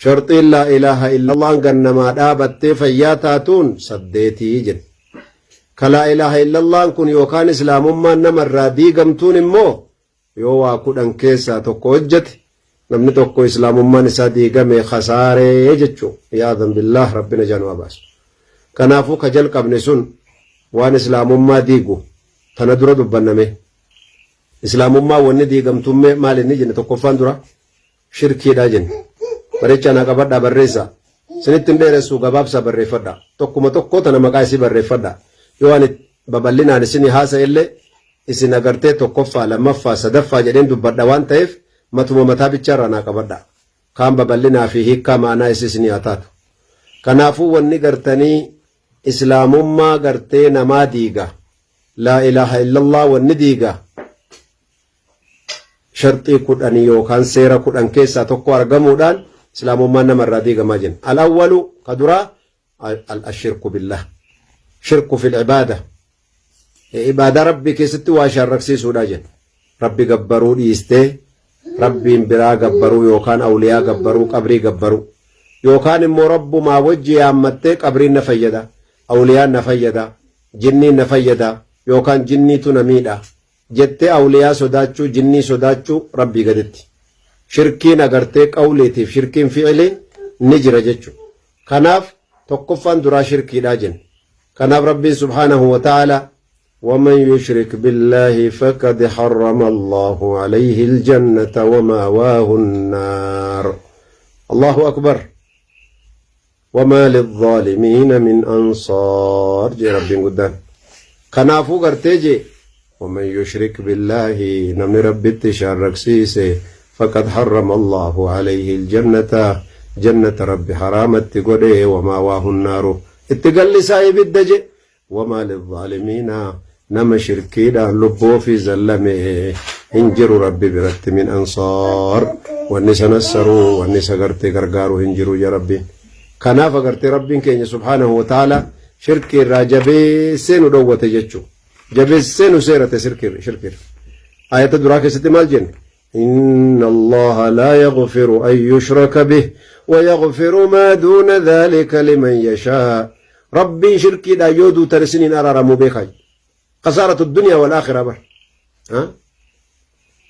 شرطي لا إله إلا الله قنما دابت فياتاتون سديتي جد كلا إله إلا الله كن يوكان إسلام ما نمر رادي قمتون مو يوا كودن كيسا توكو وجت نمني توكو إسلام ما نسادي قمي خساري يجتشو ياذن بالله ربنا جانوا باس كنافو كجل قبن سن وان إسلام ما ديقو تندر دبنمي إسلام ما وني دي قمتون مالي نجن توكو فاندرا شركي داجن Bareechana qabadha barreessa sinittin dheeressu gabaabsa barreeffadha tokkuma tokko tana maqaa isii barreeffadha yoo ani babal'inaan isin haasa illee isin agartee tokkoffaa lammaffaa sadaffaa jedheen dubbadha waan ta'eef matuma mataa bicharraa naa qabadha kaan babal'inaa fi hiikkaa maanaa isin haa taatu kanaafuu wanni gartanii islaamummaa gartee namaa diiga laa ilaaha illallah wanni diiga sharxii kudhanii yookaan seera kudhan keessaa tokko argamuudhaan إسلام ما نمر راديق ماجن الأول قدرا الشرك بالله شرك في العبادة عبادة ربي كيست واشار ركسي سوداجن ربي قبرو ديسته ربي انبرا قبرو يوكان أولياء قبرو قبري قبرو يوكان امو رب ما وجي عمته قبري نفيدا أولياء نفيدا جني نفيدا يوكان جني تنميدا جت أولياء سوداچو جني سوداچو ربي قدت شركين أغرتك أوليتي شركين فعلي نجرة جتشو كناف تقفان درا شركي لاجن كناف ربي سبحانه وتعالى ومن يشرك بالله فقد حرم الله عليه الجنة ومأواه النار الله أكبر وما للظالمين من أنصار جي ربي قدام كنافو غرتيجي ومن يشرك بالله نمي ربي تشارك سيسي فقد حرم الله عليه الجنة جنة رب حرامت قده وما واه النار اتقل سايب الدجي وما للظالمين نما شركينا لبو في زلمه هنجر ربي برت من أنصار والنسا نسروا والنسا قرتي قرقاروا هنجروا يا ربي كناف قرتي ربي كين سبحانه وتعالى شركي راجبي سينو دوة جتشو جبي سينو سيرة شركي آية دراك ستمال جن إن الله لا يغفر أن يشرك به ويغفر ما دون ذلك لمن يشاء ربي شركي دا يودو ترسنين أرار مبيخي خسارة الدنيا والآخرة بر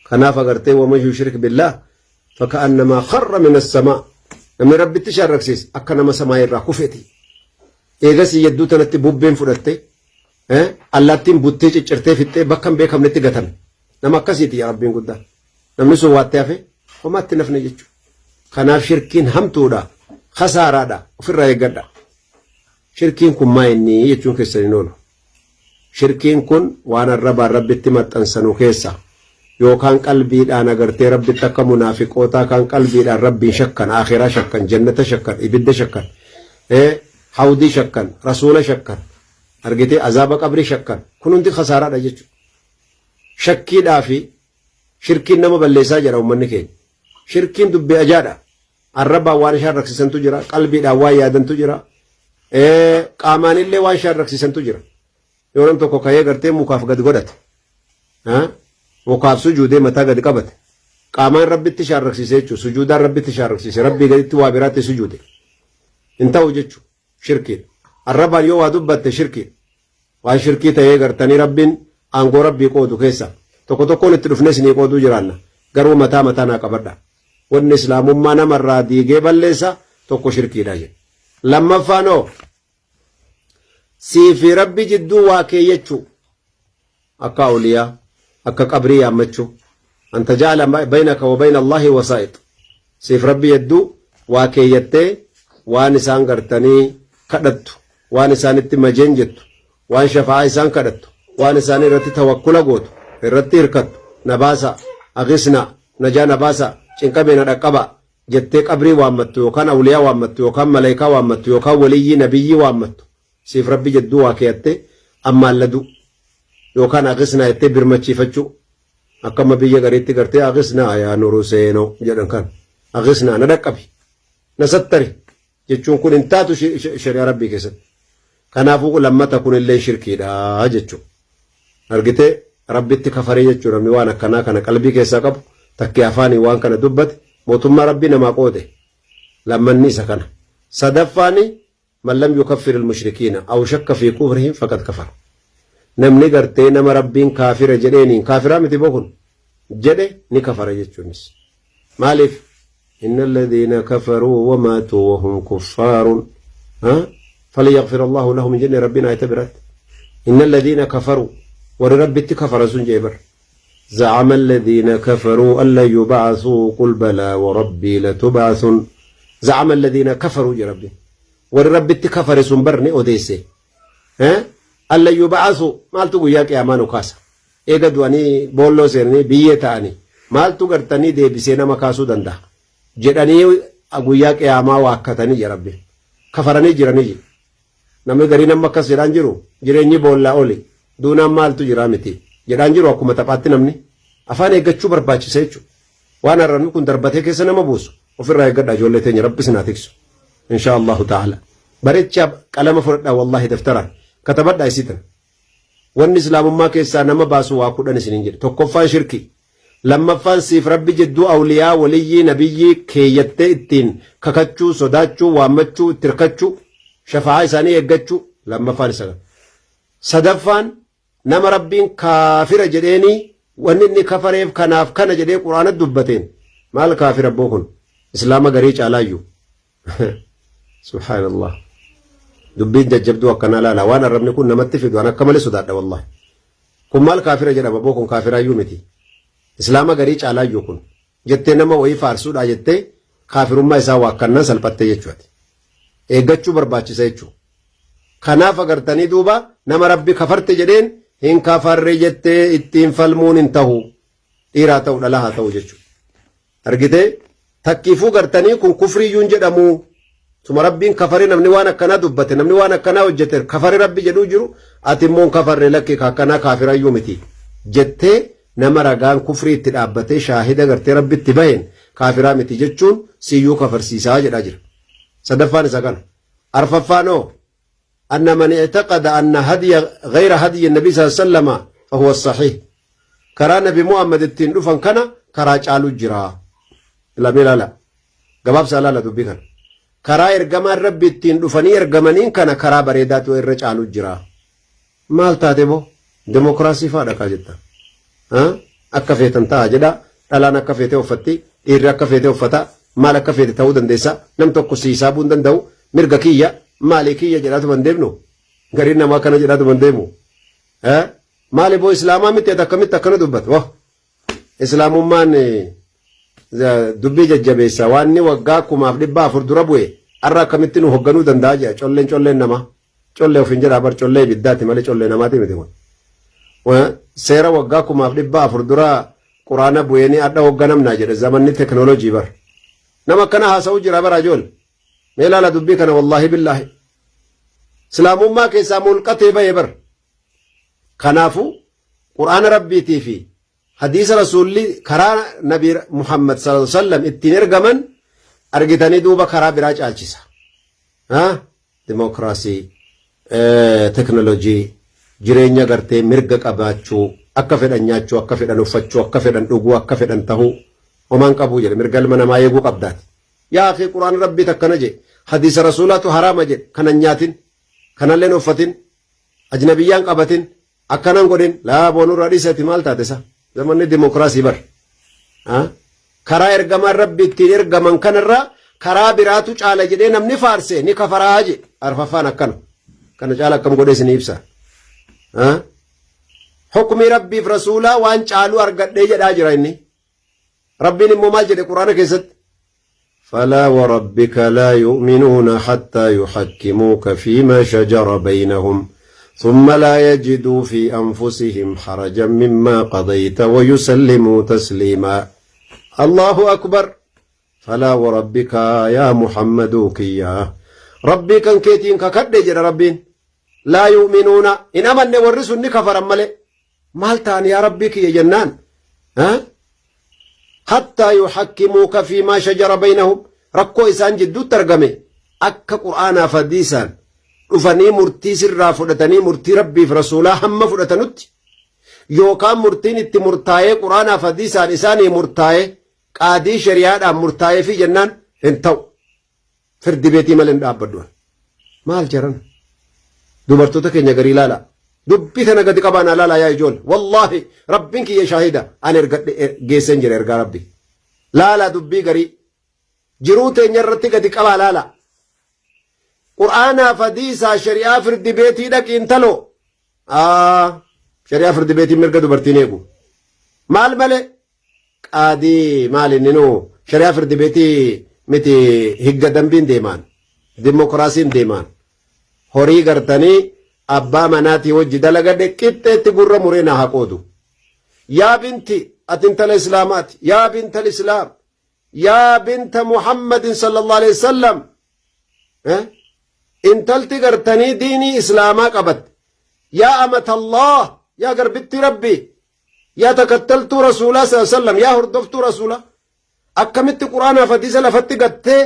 كنا فقرتي ومن يشرك بالله فكأنما خر من السماء نمي ربي تشارك سيس أكنما سماء الراكوفتي إيغسي يدو تنتي بوبين فرتي اللاتين بوتي چرتي فتي بكم بيكم نتي غتن نما كسيتي يا ربي قد namni sun waatti hafe homaatti nafne jechuudha. Kanaaf shirkiin hamtuudha khasaaraadha ofirraa eeggadha. Shirkiin kun maa inni jechuun keessaniin oolu. Shirkiin kun waan arrabaan rabbitti maxxansanu keessa yookaan qalbiidhaan agartee rabbitti akka munaafiqootaa kan qalbiidhaan rabbiin shakkan akhiraa shakkan jannata shakkan ibidda shakkan hawdii shakkan rasuula shakkan argitee azaaba qabrii shakkan kun hundi khasaaraadha jechuudha. Shakkiidhaa fi shirkiin nama balleessaa jira ummanni keenya. Shirkiin dubbii ajaadha. Arrabaan waan ishaan raksisantu jira. Qalbiidhaan waan yaadantu jira. Qaamaan illee waan ishaan raksisantu jira. Yoo nam tokko ka'ee gartee mukaaf gad godhate. Mukaaf sujuudee mataa gad qabate. Qaamaan rabbitti ishaan raksisee jechuudha. Sujuudaan rabbitti ishaan raksise. Rabbii gaditti waa biraatti sujuude. Hin ta'u jechuudha. Shirkiidha. Arrabaan yoo waa dubbatte shirkiidha. Waan shirkii ta'ee gartanii rabbiin aangoo rabbii qoodu keessa. Tokko tokkoon itti dhufnes ni qooduu jiraanna garuu mataa naa qabadha wanni islaamummaa namarraa diigee balleessa tokko shirkiidha jedhe lammaffaanoo sii fi rabbi jidduu waa keeyyachuu akka awliyaa akka qabrii yaammachuu anta ja'ala baynaka wa bayna Allahi wasaa'id siif rabbi jidduu waa keeyyattee waan isaan gartanii kadhattu waan isaanitti majeen jettu waan shafaa isaan kadhattu waan isaan irratti tawakkula gootu irratti hirkattu nabaasa agisna najaa nabaasa cinqabeena dhaqqaba jettee qabrii waammattu yookaan awliyaa waammattu yookaan malaayikaa waammattu yookaan waliyyii nabiyyii waammattu siif rabbi jidduu waa keeyatte ammaalladu yookaan agisna jettee birmachiifachuu akkama biyya gariitti gartee agisna yaa nuru seenoo jedhan kan agisna na dhaqqabi na sattari jechuun kun hin taatu shari'aa rabbii keessatti kanaafuu lammata kun illee shirkiidha jechuun argitee rabbitti kafaree jechuun namni waan akkanaa kana qalbii keessaa qabu takkee afaanii waan kana dubbate mootummaa rabbii namaa qoode لما النيسة كان صدفاني من لم يكفر المشركين أو شك في كفرهم فقد كفر نمني قرتي نما ربين كافر جدينين كافرا متبوكن جدي نكفر يجونس مالف إن الذين كفروا وماتوا وهم كفار فليغفر الله لهم من جن ربنا يتبرت إن الذين كفروا ورب كفر سنجبر زعم الذين كفروا أن لا يبعثوا قل بلى وربي لتبعثن زعم الذين كفروا يا ربي ورب كفر سنبرني أوديسي أن لا يبعثوا مال تقول ياك يا مانو كاسا إيجا دواني بولو سيرني بيتاني مال تقرتني دي بسينا مكاسو دندا جداني أقول ياك يا ما واكتني يا ربي كفرني جراني نمي غري نما كاس جران جرو جريني بولا أولي دونا مال تجرامتي جران جرو أكو متفاتي نمني أفان إيجا برباچي سيچو وانا رنو كن دربتي كيسا نما بوسو وفي الرأي قد أجولي تاني ربي سناتيكسو إن شاء الله تعالى بريتشاب كلام فرد والله دفترا كتبت دايسيتن وان اسلام ما كيسا نما باسو واكو سنين جد توقفان شركي لما فان سيف ربي جدو أولياء ولي نبي كي يتئتين ككتشو صداتشو وامتشو تركتشو شفاعي ساني يقتشو لما فان سنة صدفان نما ربين كافر جديني وان اني كفريف كناف كان جدي قرآن الدبتين مال كافر بوكن اسلام غريش علايو سبحان الله دبين ججبدو وكنا لا وانا ربني كن نمتفد وانا كمالي صداد والله كن مال كافر جدا بوكن كافر ايومتي اسلام غريش علايو كن جتة نما وي فارسو دا جتة كافر ما يسا وكنا سلبت يجوات ايغچو برباچي سيچو كناف اگرتني دوبا نما ربي كفرت جدين هن كفر جتة اتين فالمون انتهو إيراتو لها تو جچو ارغيته تكيفو غرتني كن كفري ينجدمو ثم ربين كفرين نمني وانا كنا دبته نمني وانا كنا وجتر كفر ربي جدو جرو اتمون كفر لك كنا كافر يومتي جته نما رغان كفري تدابته شاهد غرتي ربي تبين كافر متي جچون سيو كفر سيسا جدا جر صدفان سكن ارففانو ان من اعتقد ان هدي غير هدي النبي صلى الله عليه وسلم فهو الصحيح كرا نبي محمد التين دفن كنا كرا چالو جرا لا جواب سالا دبي كان كرا ارغمان ربي التين دفني ارغمانين كنا كرا بريدات وير چالو جرا مال تاتبو ديمقراسي فادا كاجتا اكفيتن تا جدا دلانا كفيته وفتي إيرا كفيته وفتا مال كفيته تو دندسا نم توكو سيسا بوندندو مرغكيا مالكية جراتو بندبنو غرينا ما كان جراتو بندبو مالي بو اسلاما متى تكمت تكنو دبت واه اسلام مان دبي ججبيسا واني وغاكو ما فدبا فردربوي ارا كمتنو هغنو دنداجا چولن نما چوله فنجرا بر چوله بداتي مالي چوله نماتي متي و سيرا وغاكو ما فدبا فردرا قران بويني ادا هغنم ناجد زمن تكنولوجي بر نما كان هاسو جرا براجول ميلا لا دبي كان والله بالله سلام ما كيسا ملقته بيبر كنافو قرآن ربي تيفي حديث رسول كرا نبي محمد صلى الله عليه وسلم اتنير غمن ارغتاني دوبا كرا براج الچيسا ديمقراسي تكنولوجي جيرينيا غرتي مرغ قباچو akka fedhan nyaachuu akka fedhan uffachuu akka fedhan dhuguu akka fedhan tahuu homaan qabuu jedhe mirga ilma namaa eeguu qabdaati yaa akhi quraan rabbii takkana jedhe hadiisa rasuulaatu haraama jedhe kanan nyaatin kanalleen uffatin ajnabiyyaan qabatin akkanan godhin laa boonurraa dhiisati maal taate sa zamanni dimokiraasii bar karaa ergamaan rabbi ittiin ergaman kanarraa karaa biraatu caala jedhee namni faarse ni kafaraa jedhe arfaffaan akkana kana caala akkam godhee isin ibsa حكمي ربي في رسوله وان چالو ارغد جدا جراني ربي نمو مال جدي قران كيست فلا وربك لا يؤمنون حتى يحكموك فيما شجر بينهم ثم لا يجدوا في انفسهم حرجا مما قضيت ويسلموا تسليما الله اكبر فلا وربك يا محمد كيا ربي كان كيتين ككد جرا ربين لا يؤمنون انما نورسني كفر مله مالتان يا ربك يا جنان حتى يحكموك فيما شجر بينهم ركو إسان جدو ترجمه أكا قرآن فديسان رفني مرتي سرا فدتني مرتي ربي في رسوله هم فدتنت يوكام مرتين اتي مرتاي قرآن فديسان إساني مرتاي قادي شريعة مرتاي في جنان انتو firdi beetii malee dhaabbaddu maal jaran dubartoota keenya garii ilaala dubbii tana gadi qabaan alaala yaa ijool wallaahi rabbiin kiyya shaahida an ergadhe geessen jira ergaa rabbi laala dubbii garii jiruu teenya irratti gadi qabaa laala qur'aanaa hadiisaa shari'aa firdi beetii dhaqiin taloo shari'aa firdi beetii mirga dubartiin eegu maal malee qaadii maal inni nuu shari'aa firdi beetii miti higga dambiin deemaan dimokiraasiin deemaan horii gartanii abbaa manaatii wajji dalagadhe qixxeetti gurra muree naa haqoodu yaa binti ati intala islaamaati yaa binta alislaam yaa binta muhammadin sallallahu alaihi wasallam intalti gartanii diinii islaamaa qabatte yaa amatallah yaa garbitti rabbi yaa takattaltuu rasuulaa sallallahu alaihi wasallam yaa hordoftuu rasuulaa akkamitti quraanaaf hadiisa lafatti gattee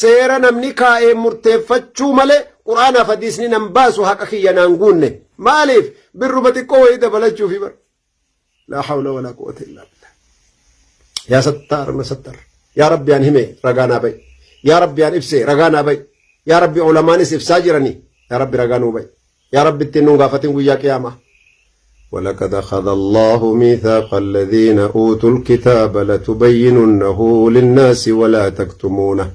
seera namni kaa'ee murteeffachuu malee quraanaaf hadiisni nan baasu haqa kiyya naan guunne maaliif birruma xiqqoo wayii dabalachuufi bar laa hawla walaa quwwata illaa billah yaa sattar na sattar yaa rabbi aan hime ragaanaa bay yaa rabbi aan ibse ragaanaa bay yaa rabbi ulamaanis ibsaa jiranii yaa rabbi ragaanuu bay yaa rabbi ittiin nun gaafatin guyyaa qiyaamaa ولقد أخذ الله ميثاق الذين أوتوا الكتاب لتبيننه للناس ولا تكتمونه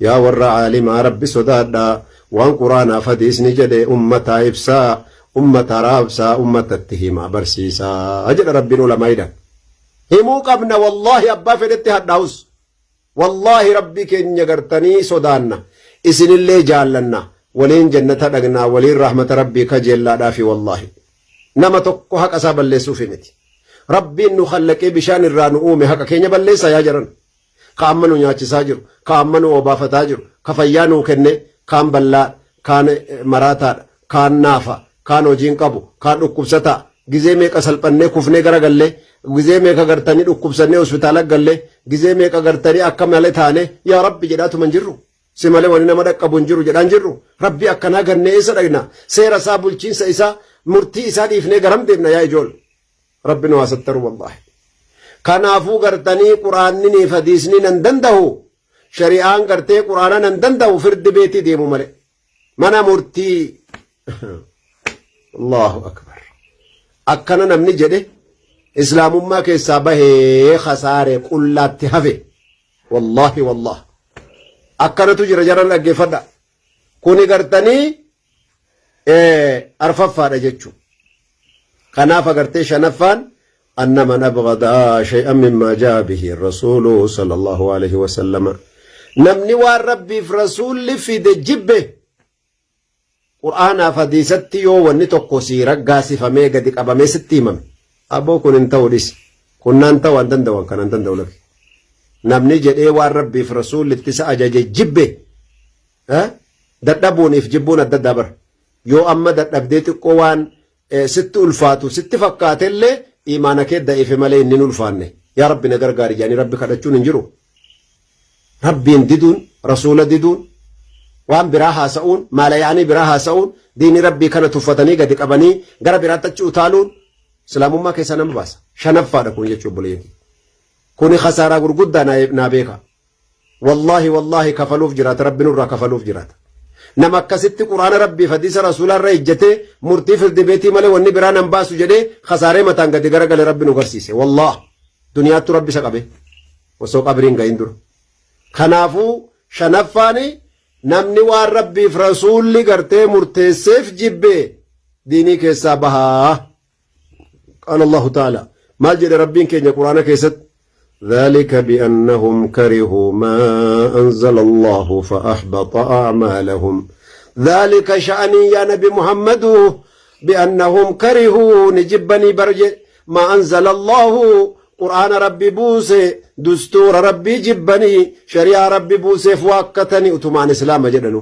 يا ور عالم رب سدادا وان قرانا فديس نجد أمة إبسا أمة رابسا أمة التهيما برسيسا أجل ربنا لما يدا همو قبنا والله أبا فدت هداوس والله ربي كن يغرتني سدانا إسن اللي جالنا ولين جنة دقنا ولين رحمة ربي كجل دافي والله nama tokko haqa isaa balleessuuf miti rabbiin nu khallaqee bishaan irraa nu uume haqa keenya balleessa yaa jaran ka amma nu nyaachisaa jiru ka amma nu obaafataa jiru ka fayyaa nuu kenne kaan ballaa kaan maraataadha kaan naafa kaan hojiin qabu kaan dhukkubsataa gizee meeqa salphannee kufnee garagallee gizee meeqa gartanii dhukkubsannee hospitaala gallee gizee meeqa gartanii akka malee taane yaa rabbi jedhaatuma hin jirru si malee wani nama dhaqqabu hin jiru jedhaan jirru rabbi akkanaa gannee isa dhagna seera isaa bulchiinsa isaa murtii isaa dhiifnee garam deemna yaa ijool rabbi nu hasattaru wallahi kanaafuu gartanii quraanni fi hadiisni nan danda'u shari'aan gartee quraana nan danda'u firdi beetii deemu malee mana murtii allahu akbar akkana namni jedhe islaamummaa keessaa bahee khasaare qullaatti hafe wallahi wallah akkanatu jira jaran dhaggeeffadha kuni gartanii arfaffaadha jechuun kanaaf agartee shanaffaan anna man abghada shay'an mimma jaa bihi rasuulu sallallahu alaihi wasallam namni waan rabbiif rasuulli fide jibbe qur'aanaaf hadiisatti yoo wanni tokko sii raggaasifamee gadi qabamee sitti himame aboo kun hin ta'u dhis kunnaan ta'u an danda'u kan an danda'u lafi namni jedhee waan rabbiif rasuullitti isa ajaje jibbe dadhabuuniif jibbuun adda addaa bara yoo amma dadhabdee xiqqoo waan sitti ulfaatu sitti fakkaatellee imaana kee da'ife malee inni ulfaanne yaa rabbi na gargaari jaanii rabbi kadhachuun hin jiru rabbiin diduun rasuula diduun waan biraa haasa'uun maalayaanii biraa haasa'uun diini rabbii kana tuffatanii gadi qabanii gara biraatti achi utaaluun islaamummaa keessa nama baasa shanaffaadha kun jechuu buleetii kuni khasaaraa gurguddaa naa beeka wallaahi wallaahi kafaluuf jiraata rabbiin irraa kafaluuf jiraata nama akkasitti quraana rabbiif hadiisa rasuularra ejjatee murtii firdi beetii malee wanni biraa nan baasu jedhee khasaaree mataan gadi garagale rabbi nu garsiise wallah duniyaattu rabbi isa qabe osoo qabriin gahin dura kanaafuu shanaffaani namni waan rabbiif rasuulli gartee murteesseef jibbe diinii keessaa bahaa qaala allahu ta'ala maal jedhe rabbiin keenya quraana keessatti ذلك بأنهم كرهوا ما أنزل الله فأحبط أعمالهم ذلك شأني يا نبي محمد بأنهم كرهوا نجبني برج ما أنزل الله قرآن ربي بوسي دستور ربي جبني شريعة ربي بوسي فواكتني أتمان إسلام جدنو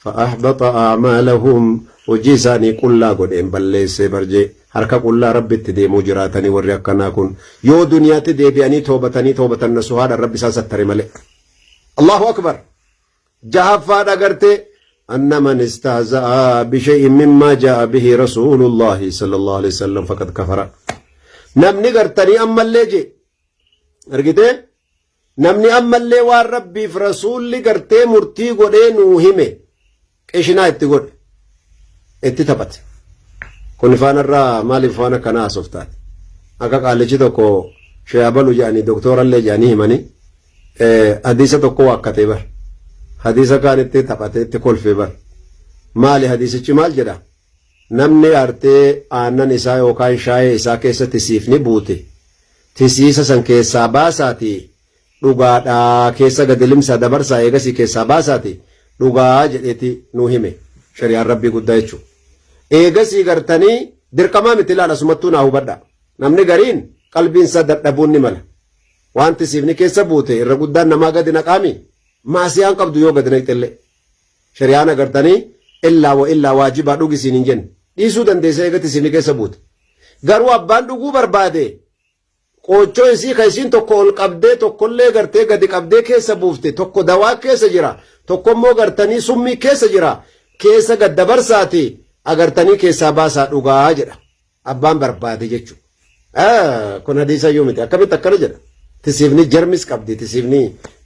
فأحبط أعمالهم وجيساني كلا قد إنباليس برجي harka qullaa rabbitti deemuu jiraatanii warri akkanaa kun yoo duniyaatti deebi'anii toobatan nasuhaadhaan rabbi isaa sattare malee allahu akbar jahaffaadha gartee anna man istahza'a bishay'in mimmaa jaa'a bihi rasuulullaahi sallallahu alaihi wasallam faqad kafara namni gartanii ammallee je argitee namni ammallee waan rabbiif rasuulli gartee murtii godhee nuu hime qishinaa itti godhe itti taphate kun faanarraa maaliif faana kana asoftaati akka qaalichi tokko sheeyabalu jedhanii doktorallee jedhanii himanii hadiisa tokko waakkatee bar hadiisa kaan itti taphatee itti kolfee bar maali hadiisichi maal jedha namni artee aannan isaa yookaan shaayee isaa keessatti siifni buute tisiisa san keessaa baasaati dhugaadhaa keessa gadilimsaa dabarsaa eegasii keessaa baasaati dhugaa jedheeti nuu hime shari'aan rabbii guddaa jechuudha. Eegasii gartanii dirqamaa miti ilaala sumattuu naa hubadha namni gariin qalbiinsa dadhabuun ni mala wanti siifni keessa buute irra guddaan namaa gadi naqaami maasiyaan qabdu yoo gadi naqxillee shari'aan agartanii illaa waajibaa dhugisiin hin jenne dhiisuu dandeessa eegatti siifni keessa buute garuu abbaan dhuguu barbaade qoochoo isii ka isiin tokko ol qabdee tokkollee gartee gadi qabdee keessa buufte tokko dawaa keessa jira tokkommoo gartanii summii keessa jira keessa gad dabarsaati agartanii keessaa baasaa dhugaa jedha abbaan barbaade jechuudha. Kun hadiisa yoo miti akkamitti akkana jedha tisiifni jarmis qabdi tisiifni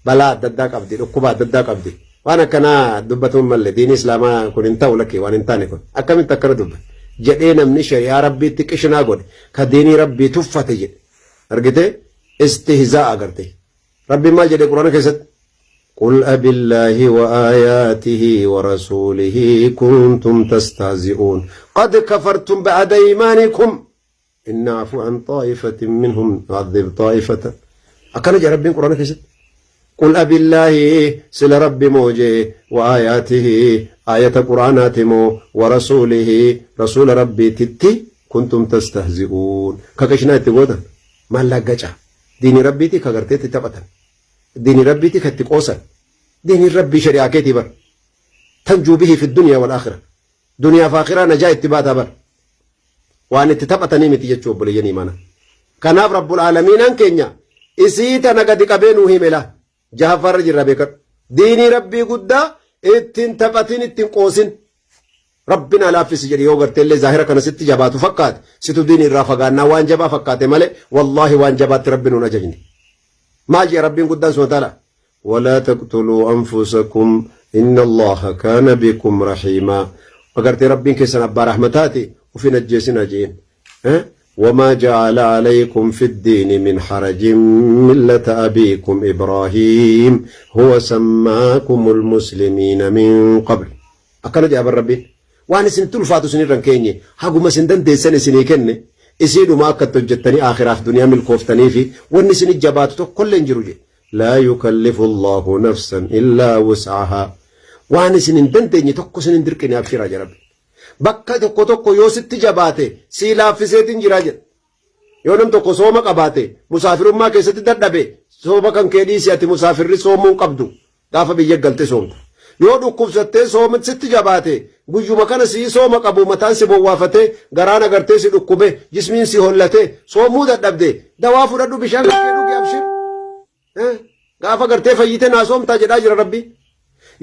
balaa adda addaa qabdi dhukkuba adda addaa qabdi waan akkanaa dubbatuun malle diini islaamaa kun hin ta'u lakkee waan hin taane kun akkamitti akkana dubbata jedhee namni shari'aa rabbiitti qishinaa godhe ka diinii rabbii tuffate jedhe argite istihzaa agarte rabbiin maal jedhe quraana keessatti قل أبي الله وآياته ورسوله كنتم تستهزئون قد كفرتم بعد إيمانكم إن نعفو عن طائفة منهم نعذب طائفة أكن جاء ربي القرآن كيست قل أبي الله سل ربي موجه وآياته آية قرآنات مو ورسوله رسول ربي تتي كنتم تستهزئون ككشنا تقودا ما لقجا دين ربي تي كغرتي تتبتا دين ربي تي كتقوسا دين ربي شريعة كتبر تنجو به في الدنيا والآخرة دنيا فاخرة نجاة اتباتا بر وان اتتبتا نيمتي يجوب بليني مانا كناف رب العالمين انكينيا اسيتا نقدي قبينو هملا جهفر جربك ديني ربي قدا اتن تبتين اتن قوسن ربنا لا في سجل يوغر تلي ظاهرة كان ست جبات فكات ستو ديني الرافقان وان جبا فكات مالي والله وان جبات ربنا نججني ما جي ربي قدام سبحانه وتعالى ولا تقتلوا أنفسكم إن الله كان بكم رحيما وقرت ربي كسنا برحمتاتي وفي نجسنا جين وما جعل عليكم في الدين من حرج ملة أبيكم إبراهيم هو سماكم المسلمين من قبل أكنا جاب ربي وأنا سنتول فاتو سنيران كيني هاقو ما سندن دي سنة سنة كني isiidhu ma akka hojjettanii akhiraaf duniyaa milkooftanii fi wanni isin jabaatu tokkollee hin jiru jedhe laa yukallifu allahu nafsan illaa wus'ahaa waan isin hin dandeenye tokko isin hin dirqine abshiraa jedha rabbi bakka tokko yoo sitti jabaate sii laaffiseetiin jira jedha yoo nam tokko sooma qabaate musaafirummaa keessatti dadhabe sooma kan kee dhiisi ati musaafirri soomuu qabdu gaafa biyya galte soomta yoo dhukkubsattee soomit sitti jabaate guyyuma kana sii sooma qabu mataan si bowwaafatee garaan agartee si dhukkube jismiin si hollatee soomuu dadhabde dawaa fudhadhu bishaan kee dhugi abshir gaafa agartee fayyite naa soomtaa jedhaa jira rabbi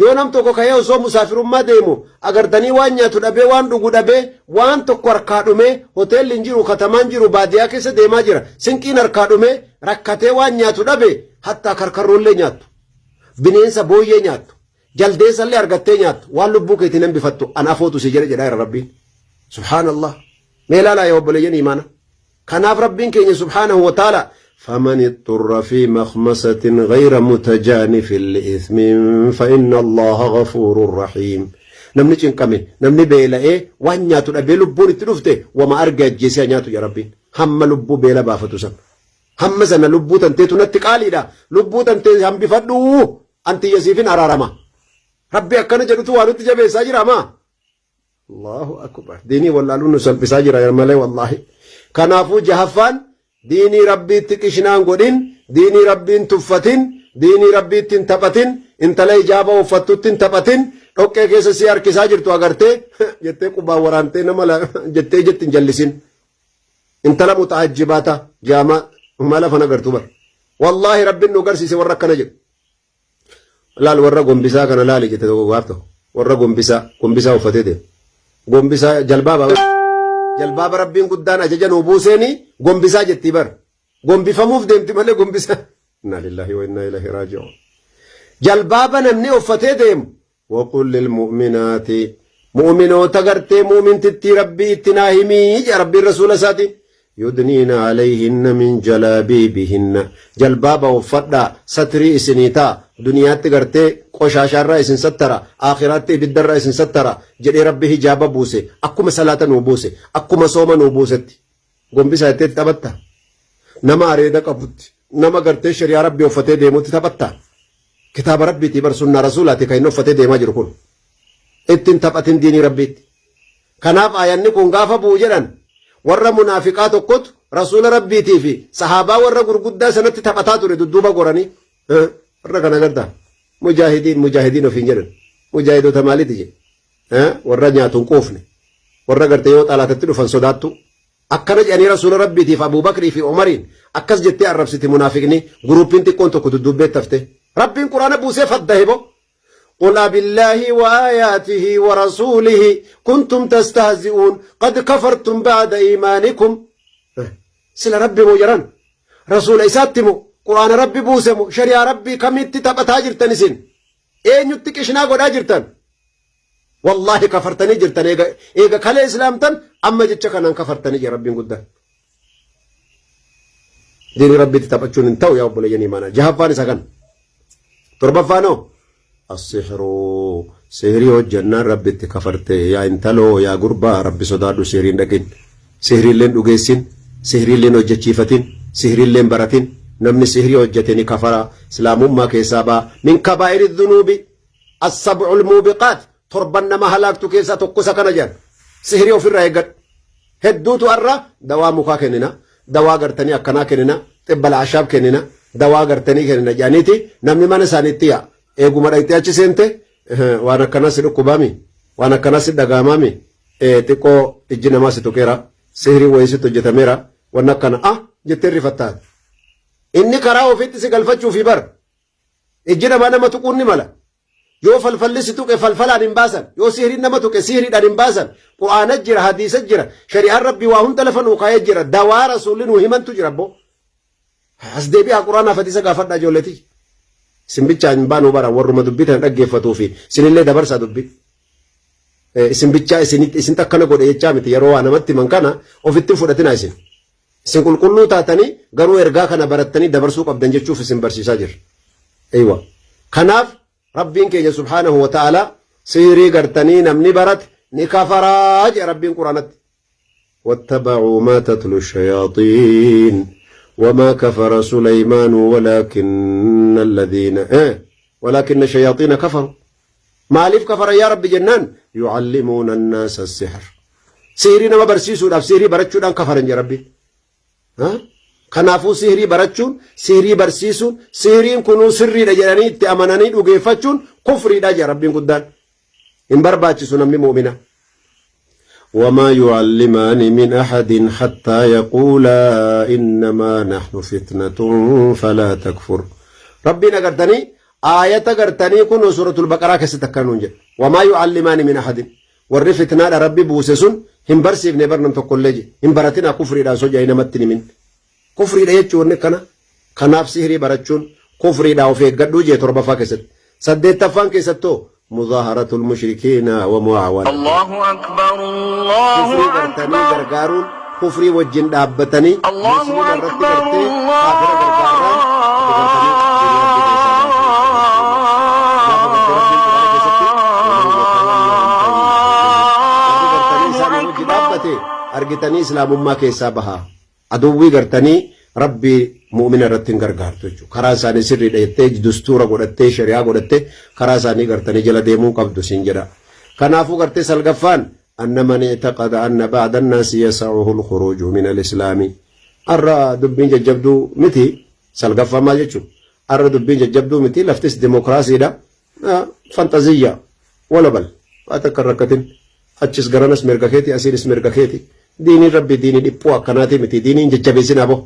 yoo nam tokko ka'ee osoo musaafirummaa deemu agartanii waan nyaatu dhabee waan dhugu dhabee waan tokko harkaa dhumee hoteelli hin jiru katamaan jiru baadiyyaa keessa deemaa jira sinqiin harkaa dhumee rakkatee waan nyaatu dhabe hattaa karkarroollee nyaattu bineensa booyyee nyaattu jaldeessa illee argattee nyaattu waan lubbuu keetiin hin bifattu anafootu si jedhe jedhaa rabbiin subhaanallah meelaalaa yaa obboleeyyan imaana kanaaf rabbiin keenya subhaanahu wa ta'ala فمن اضطر في مخمسة غير متجانف لإثم فإن الله غفور رحيم نمني كمين نمني بيلا وان نياتو دبي لبون تلفته وما ارجع جيسيا نياتو يا ربي هم لبو بيلا بافتو سن هم سن لبو تنتي تنتقالي دا لبو تنتي هم بفدو انت يسيفين ارارما ربي اكن جدتو وانو تجبي ساجرا ما الله اكبر ديني والله لونو سن بساجرا يا ملي والله كنافو جهفان ديني ربي تكشنان قدين ديني ربي تفتين ديني ربي تنتبتين انت لا إجابة وفتوتين تبتين اوكي كيسا سيار كساجر تو اگرتے جتے قبا ورانتے نمالا جتے جتن جلسين انت لا متعجباتا جاما مالا فنگرتو بر والله ربي نو گرسی سے ورک نجب لال ورہ گمبسا کنا لالی جتے دو وارتو ورہ گمبسا وفتے دے گمبسا جلبابا جلباب ربين قدان أججن وبوسيني قم بسا جتي بر قم بفموف ديمتي مالي قم بسا inna lillahi wa inna ilaihi raji'un jalbaba namni uffatee deemu waqul lilmu'minaati mu'minoota gartee mu'mintitti rabbii itti naa himii jedha rabbiin rasuula isaatiin يدنين عليهن من جلابيبهن جلبابا وفدا ستري اسنيتا دنيا تغرتي قشاشا رئيس سترا اخرات بالدر رئيس سترا جدي ربي حجاب بوسي اكو صلاه نوبوسي اكو صوم نوبوسي قوم بسايتي تبتا نما اريد قبط نما غرتي شريعه ربي وفتي ديموت تبتا كتاب ربي تبر سنه رسولاتي كاينو فتي ديما جركون اتن تبتن ديني ربي كناف اياني كون غافا بوجران warra munaafiqaa tokkotu rasuula rabbiitii fi sahaabaa warra gurguddaa sanatti taphataa ture dudduuba goranii warra kana garta mujaahidiin ofiin jedhan mujaahidota maaliiti jedhe warra nyaatuun quufne warra garte yoo xalaatatti dhufan sodaattu akkana jedhanii rasuula rabbiitiif abuubakrii fi umariin akkas jettee arrabsiti munaafiqni guruupiin xiqqoon tokko dudduubbeetti hafte rabbiin quraana buusee faddahe bo قل بالله وآياته ورسوله كنتم تستهزئون قد كفرتم بعد إيمانكم سلا ربي موجران رسول إساتمو قرآن ربي بوسمو شريع ربي كميت تبتا جرتن سن إيه نتك إشنا قد جرتن والله كفرتني جرتن إيغا كلا إسلام تن أما جتشكنا كفرتني جي ربي قد دين ربي تتبتشون انتو يا أبو ليني مانا جهفاني سكن تربفانو السحر سحري وجنة ربي تكفرت يا انتلو يا غربا ربي صدادو سحرين دكين سحري لين دوغيسين سحري لين وجچيفتين سحري لين براتين نمني سحري وجتني كفرا اسلام ما كيسابا من كبائر الذنوب السبع الموبقات تربن ما هلاكتو كيسا تقصا كنجان سحري وفي الرايغت هدوتو ارا دوا مخا كننا دوا غرتني اكنا كننا تبل عشاب كننا دوا غرتني كننا جانيتي نمني من سانيتيا eeguma dhaytee achi seente waan akkana si dhukkubami waan akkana si dhagaamami xiqqoo ijji namaa si tuqeera sihrii wayii sitti hojjetameera waan akkana jettee rifattaati inni karaa ofiitti si galfachuufi bar ijji namaa nama tuquun ni mala yoo falfalli si tuqe falfalaan hin baasan yoo sihriin nama tuqe sihriidhaan hin baasan qur'aana jira hadiisa jira shari'aan rabbii waa hunda lafa nuu kaayee jira dawaa rasuulli nuu himantu jira boo as deebi'aa qur'aanaaf hadiisa gaafadhaa ijoolletii simbichaan baanuu bara warruma dubbitan dhaggeeffatuu fi sinillee dabarsaa dubbi simbichaa isin takkana godhe jechaa miti yeroo waa namatti himan kana ofitti fudhatina isin qulqulluu taatanii garuu ergaa kana barattanii dabarsuu qabdan jechuuf isin barsiisaa jira aywa kanaaf rabbiin keenya subhaanahu wa ta'ala sihrii gartanii namni barate ni kafaraa jedha rabbiin quraanatti wattaba'uu maa tatlu shayaxiin وما كفر سليمان ولكن الشياطين كفروا مالف كفر يا رب جنان يعلمون الناس السحر سيري نما برسيسو داف سيري برچو دان كفر يا ربي كنافو سيري برچون سيري برسيسون سيري كنو سري دجاني تامناني دوغيفچون كفر دا يا ربي قدان ان برباچ سنمي مؤمنه وما يعلمان من أحد حتى يقولا إنما نحن فتنة فلا تكفر ربنا قرتني آية قرتني كنو سورة البقرة كستكنون جل وما يعلمان من أحد والرفتنا ربي بوسسون هم برسيف نبرنا تقول لجي هم براتنا كفر إلى سوجا إنما من كفر إلى يجون كنا كناف سهري براتشون كفر إلى وفي قدو جي تربا فاكست سديت تفان كستو مظاهرة المشركين ومعاونة الله أكبر الله أكبر غرغارون كفري وجن دابتني الله أكبر أرجتني إسلام ما كيسابها أدوي غرتني ربي مؤمن رتين غرغارتو خراساني سري ديتي دستور غدتي شريعه غدتي خراساني غرتني جلا ديمو قبض سنجرا كنافو غرتي سلغفان ان من اعتقد ان بعض الناس يسعه الخروج من الاسلام ارى دبين جبدو متي سلغفا ما يچو ارى دبين جبدو متي لفتس ديمقراطي دا فانتازيا ولا بل اتكركتين اچس غرانس مرغخيتي اسيرس مرغخيتي ديني ربي ديني ديپو كناتي متي ديني ججبيسنا بو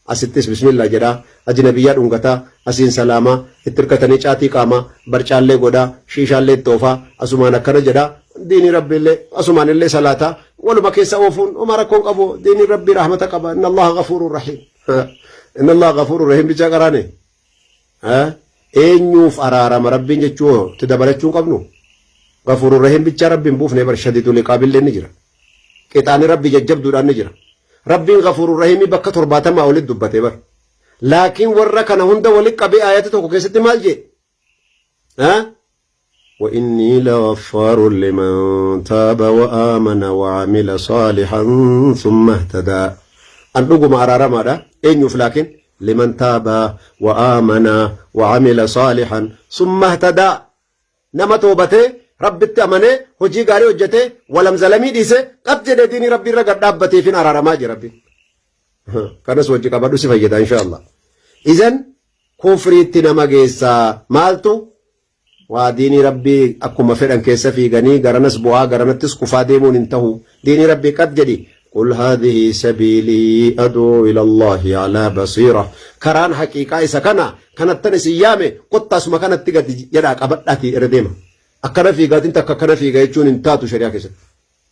asittis bismillah jedha ajnabiyyaa dhungata asiin salaama ittirkatanii caatii qaama barcaallee godha shiishaallee toofa asumaan akkana jedha diini rabbiillee asumaan illee salaata waluma keessa oofuun oma rakkoon qabu diini rabbii rahmata qaba inna allaha ghafuurur rahiim bicha qaraane eenyuuf araarama rabbiin jechuu itti dabalachuu qabnu gafuurur rahiim bicha rabbiin buufne bar shadiidul iqaabillee ni jira qixaani rabbi jajjabduudhaan ni jira rabbiin gafuurur rahiimii bakka 70 olitti dubbate bar laakiin warra kana hunda walitti qabee ayata tokko keessatti maal jee وإني لغفار لمن تاب وآمن وعمل صالحا ثم اهتدى أنقم أرارا ماذا إن لكن لمن تاب وآمن وعمل صالحا ثم اهتدى نما توبته رب التأمنه هجي قاري وجته ولم زلمي ديسه قد جد ديني ربي رقد دابتي فين أرارا ماجي ربي كان سوجي كبادو سفيدا إن شاء الله إذن كفري تنما جيسا مالتو وديني ربي أكما فرن كيسا في غني غرنس بوا غرنتس كفا ديمون انتهو ديني ربي قد جدي قل هذه سبيلي أدعو إلى الله على بصيرة كران حقيقة إسا كانت تنسي يامي قد تسمى كانت تغطي يداك أبدأتي إرديما أكنا في غات انت كنا في غايتشون انتاتو شريعة كيسا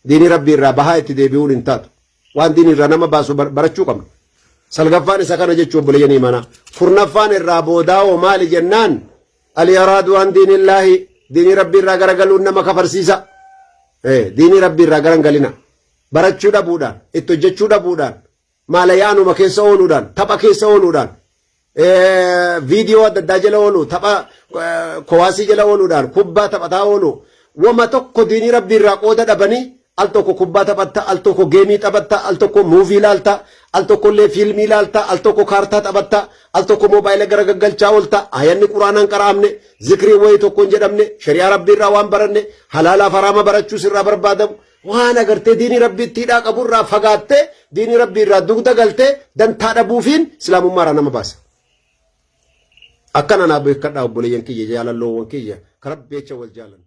ديني ربي الرابها اتدابيون انتاتو وان ديني الرانما باسو برچو كم سلغفان إسا كان جيچو بليني مانا فرنفان الرابو داو مالي جنان الإراد عن دين الله دين ربي الرجال قالوا إنما كفر سيسا دين ربي الرجال قالنا برتشو دبودان اتوجتشو دبودان ما ليانو ما كيسونودان تبا كيسونودان فيديو دجلونو تبا كواسي جلونودان كوبا تبا تاونو وما تكو دين ربي الرقودة دبني altoko kubba taphatta altoko geemii taphatta altoko muuvii laalta altoko illee fiilmii laalta altoko kaartaa taphatta altoko moobaayila gara gaggalchaa oolta ayanni quraanaan qaraamne zikrii wayii tokko hin jedhamne shari'aa rabbii irraa waan baranne halaalaaf haraama barachuus irraa barbaadamu waan agartee diinii rabbii ittiidhaa qaburraa fagaattee diinii rabbii irraa dugda galtee dantaa dhabuufiin islaamummaa irraa nama baasa. akkana naa beekadhaa obboleeyyan kiyya jaalalloowwan kiyya ka rabbi jecha wal jaalan.